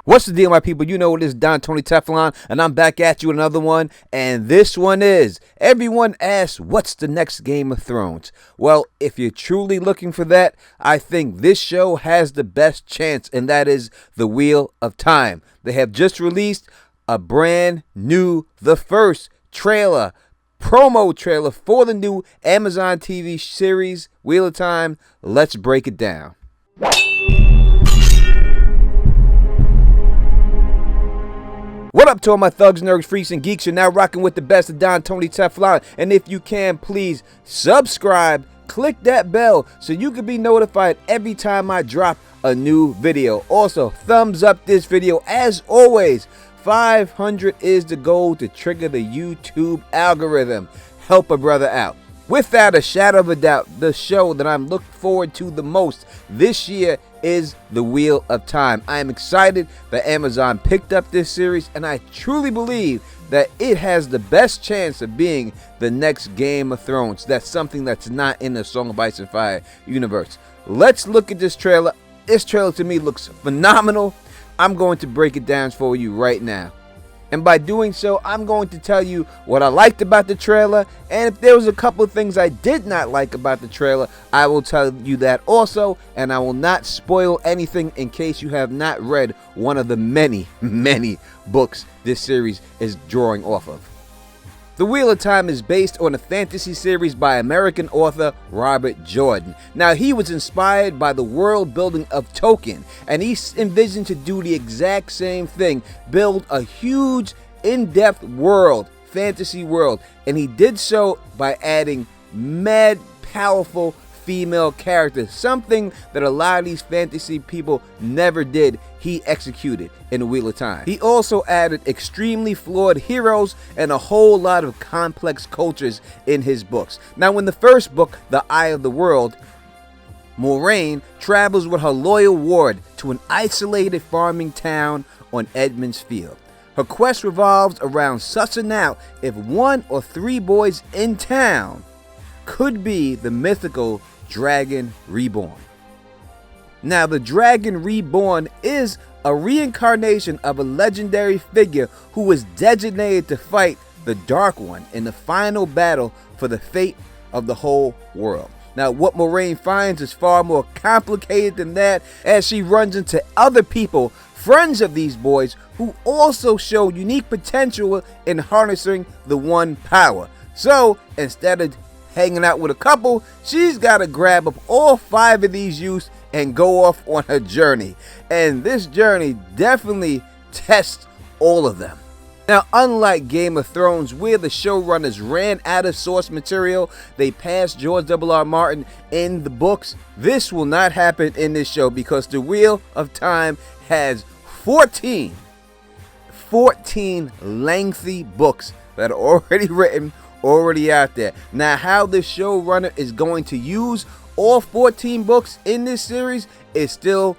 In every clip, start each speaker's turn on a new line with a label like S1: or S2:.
S1: What's the deal, my people? You know it is Don Tony Teflon, and I'm back at you with another one. And this one is, everyone asks, what's the next Game of Thrones? Well, if you're truly looking for that, I think this show has the best chance, and that is The Wheel of Time. They have just released a brand new, the first trailer, promo trailer for the new Amazon TV series, Wheel of Time. Let's break it down. What up to all my thugs, nerds, freaks, and geeks? You're now rocking with the best of Don Tony Teflon. And if you can, please subscribe, click that bell so you can be notified every time I drop a new video. Also, thumbs up this video. As always, 500 is the goal to trigger the YouTube algorithm. Help a brother out. Without a shadow of a doubt, the show that I'm looking forward to the most this year is The Wheel of Time. I am excited that Amazon picked up this series, and I truly believe that it has the best chance of being the next Game of Thrones. That's something that's not in the Song of Ice and Fire universe. Let's look at this trailer. This trailer to me looks phenomenal. I'm going to break it down for you right now. And by doing so, I'm going to tell you what I liked about the trailer, and if there was a couple of things I did not like about the trailer, I will tell you that also, and I will not spoil anything in case you have not read one of the many books this series is drawing off of. The Wheel of Time is based on a fantasy series by American author Robert Jordan. Now, he was inspired by the world building of Tolkien, and he envisioned to do the exact same thing, build a huge, in-depth world, fantasy world, and he did so by adding mad, powerful female characters, something that a lot of these fantasy people never did. He executed in The Wheel of Time. He also added extremely flawed heroes and a whole lot of complex cultures in his books. Now, in the first book, The Eye of the World, Moiraine travels with her loyal ward to an isolated farming town on Edmund's Field. Her quest revolves around sussing out if one or three boys in town could be the mythical Dragon Reborn. Now, the Dragon Reborn is a reincarnation of a legendary figure who was designated to fight the Dark One in the final battle for the fate of the whole world. Now, what Moiraine finds is far more complicated than that, as she runs into other people, friends of these boys, who also show unique potential in harnessing the one power. So, instead of hanging out with a couple, she's got to grab up all 5 of these youths and go off on her journey. And this journey definitely tests all of them. Now, unlike Game of Thrones, where the showrunners ran out of source material, they passed George R.R. Martin in the books. This will not happen in this show because The Wheel of Time has 14 lengthy books that are already written, already out there. Now, how the showrunner is going to use all 14 books in this series is still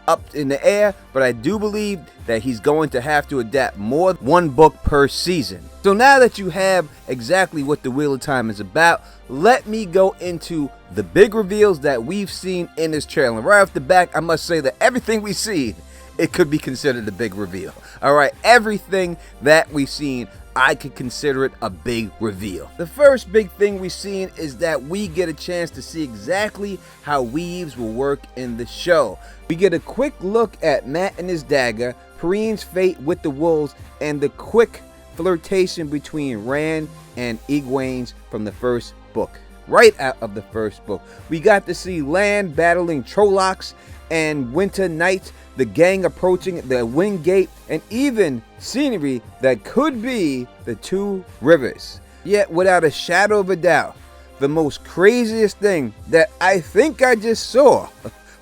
S1: up in the air, but I do believe that he's going to have to adapt more than 1 book per season. So now that you have exactly what The Wheel of Time is about, let me go into the big reveals that we've seen in this trailer. Right off the back, I must say that everything we've seen, it could be considered a big reveal. Alright, everything that we've seen, I could consider it a big reveal. The first big thing we've seen is that we get a chance to see exactly how weaves will work in the show. We get a quick look at Mat and his dagger, Perrine's fate with the wolves, and the quick flirtation between Rand and Egwene from the first book. Right out of the first book, we got to see Lan battling Trollocs and Winter Knights, the gang approaching the Wind Gate, and even scenery that could be the 2 rivers. Yet, without a shadow of a doubt, the most craziest thing that I think I just saw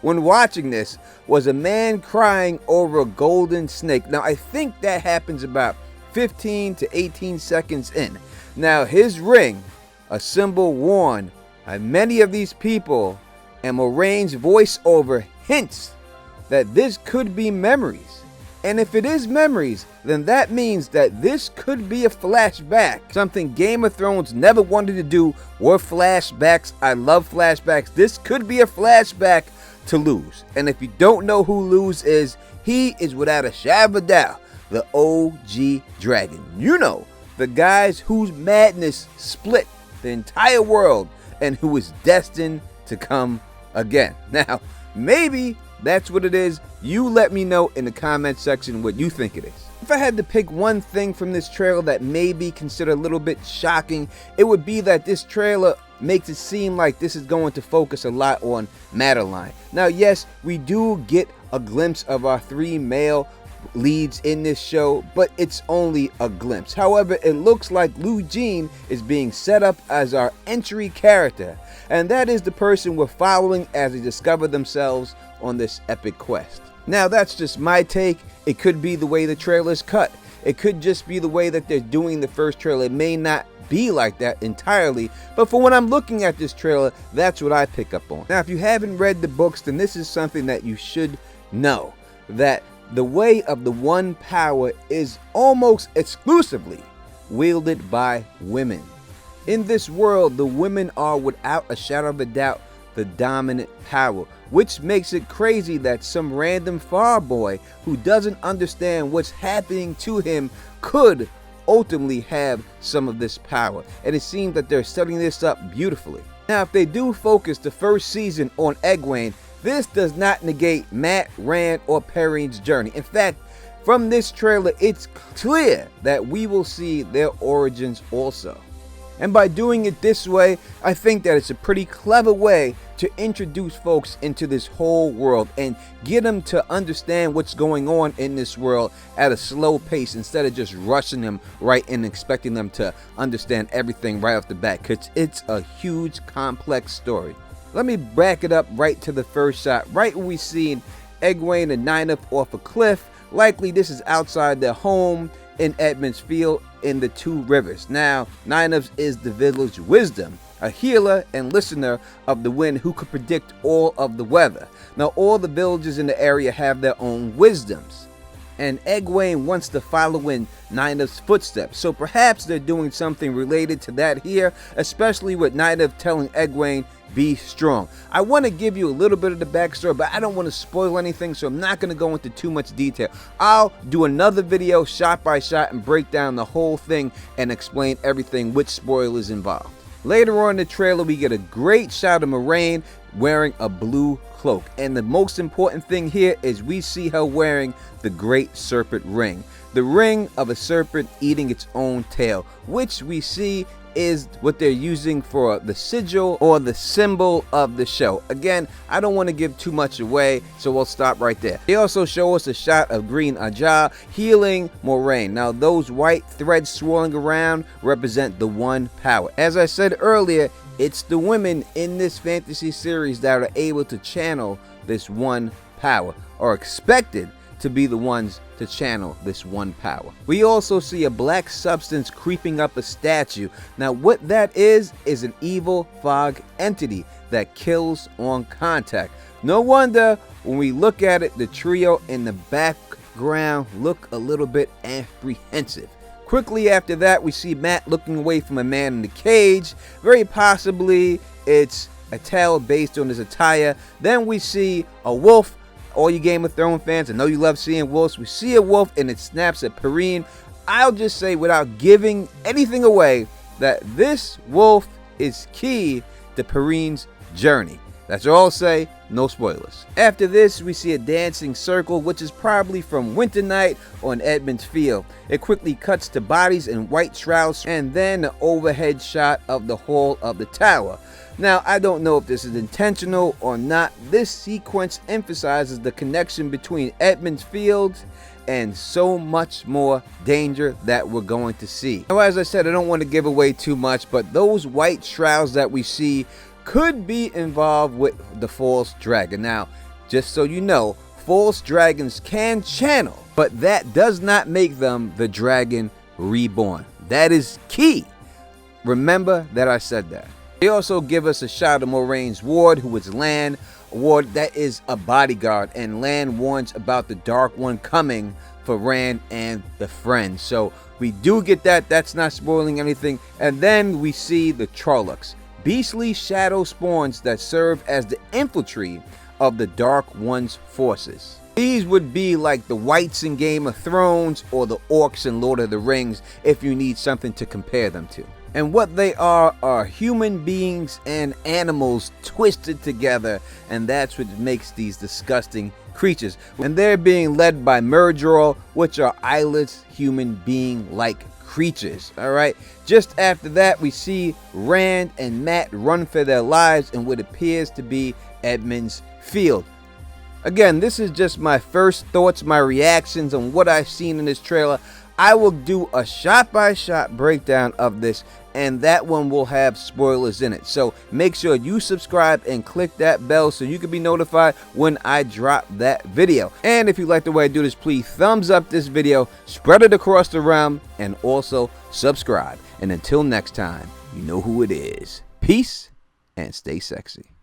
S1: when watching this was a man crying over a golden snake. Now, I think that happens about 15 to 18 seconds in. Now, his ring, a symbol worn by many of these people, and Moraine's voiceover hints that this could be memories. And if it is memories, then that means that this could be a flashback. Something Game of Thrones never wanted to do were flashbacks. I love flashbacks. This could be a flashback to Luz. And if you don't know who Luz is, he is without a shadow of a doubt the OG Dragon. You know, the guys whose madness split the entire world and who is destined to come again. Now, maybe that's what it is. You let me know in the comment section what you think it is. If I had to pick one thing from this trailer that may be considered a little bit shocking, it would be that this trailer makes it seem like this is going to focus a lot on Madeline. Now, yes, we do get a glimpse of our 3 male leads in this show, but it's only a glimpse. However, it looks like Lu Jin is being set up as our entry character, and that is the person we're following as they discover themselves on this epic quest. Now, that's just my take. It could be the way the trailer is cut. It could just be the way that they're doing the first trailer. It may not be like that entirely, but for when I'm looking at this trailer, that's what I pick up on. Now, if you haven't read the books, then this is something that you should know, that the way of the One Power is almost exclusively wielded by women. In this world, the women are without a shadow of a doubt the dominant power, which makes it crazy that some random farm boy who doesn't understand what's happening to him could ultimately have some of this power, and it seems that they're setting this up beautifully. Now, if they do focus the first season on Egwene, this does not negate Mat, Rand, or Perrine's journey. In fact, from this trailer, it's clear that we will see their origins also. And by doing it this way, I think that it's a pretty clever way to introduce folks into this whole world and get them to understand what's going on in this world at a slow pace instead of just rushing them right in and expecting them to understand everything right off the bat, because it's a huge, complex story. Let me back it up right to the first shot, right when we see Egwene and Nynaeve off a cliff. Likely this is outside their home in Edmund's Field in the Two Rivers. Now, Nynaeve is the village wisdom, a healer and listener of the wind who could predict all of the weather. Now, all the villages in the area have their own wisdoms, and Egwene wants to follow in Nynaeve's footsteps. So perhaps they're doing something related to that here, especially with Nynaeve telling Egwene, be strong. I want to give you a little bit of the backstory, but I don't want to spoil anything, so I'm not going to go into too much detail. I'll do another video shot by shot and break down the whole thing and explain everything with spoilers involved. Later on in the trailer, we get a great shot of Moiraine wearing a blue cloak, and the most important thing here is we see her wearing the Great Serpent Ring, the ring of a serpent eating its own tail, which we see is what they're using for the sigil or the symbol of the show. Again, I don't want to give too much away, so we'll stop right there. They also show us a shot of Green Ajah healing Moiraine. Now, those white threads swirling around represent the One Power. As I said earlier, it's the women in this fantasy series that are able to channel this One Power, or expected to be the ones to channel this One Power. We also see a black substance creeping up a statue. Now, what that is an evil fog entity that kills on contact. No wonder when we look at it, the trio in the background look a little bit apprehensive. Quickly after that, we see Mat looking away from a man in the cage. Very possibly it's a tale based on his attire. Then we see a wolf. All you Game of Thrones fans, I know you love seeing wolves. We see a wolf and it snaps at Perrine. I'll just say, without giving anything away, that this wolf is key to Perrine's journey. That's all I'll say, no spoilers. After this, we see a dancing circle, which is probably from Winter Night on Edmund's Field. It quickly cuts to bodies in white shrouds, and then an overhead shot of the hall of the tower. Now, I don't know if this is intentional or not. This sequence emphasizes the connection between Edmund's Field and so much more danger that we're going to see. Now, as I said, I don't want to give away too much, but those white shrouds that we see could be involved with the false dragon. Now, just so you know, false dragons can channel, but that does not make them the dragon reborn. That is key. Remember that I said that. They also give us a shot of Moraine's ward, who is Lan, a ward that is a bodyguard, and Lan warns about the Dark One coming for Rand and the friends. So we do get that. That's not spoiling anything. And then we see the Trollocs, beastly shadow spawns that serve as the infantry of the Dark One's forces. These would be like the Whites in Game of Thrones or the Orcs in Lord of the Rings if you need something to compare them to. And what they are human beings and animals twisted together, and that's what makes these disgusting creatures. And they're being led by Murdral, which are eyeless human being-like creatures. Alright, just after that we see Rand and Mat run for their lives in what appears to be Edmund's Field. Again, this is just my first thoughts, my reactions on what I've seen in this trailer. I will do a shot-by-shot breakdown of this, and that one will have spoilers in it. So make sure you subscribe and click that bell so you can be notified when I drop that video. And if you like the way I do this, please thumbs up this video, spread it across the realm, and also subscribe. And until next time, you know who it is. Peace and stay sexy.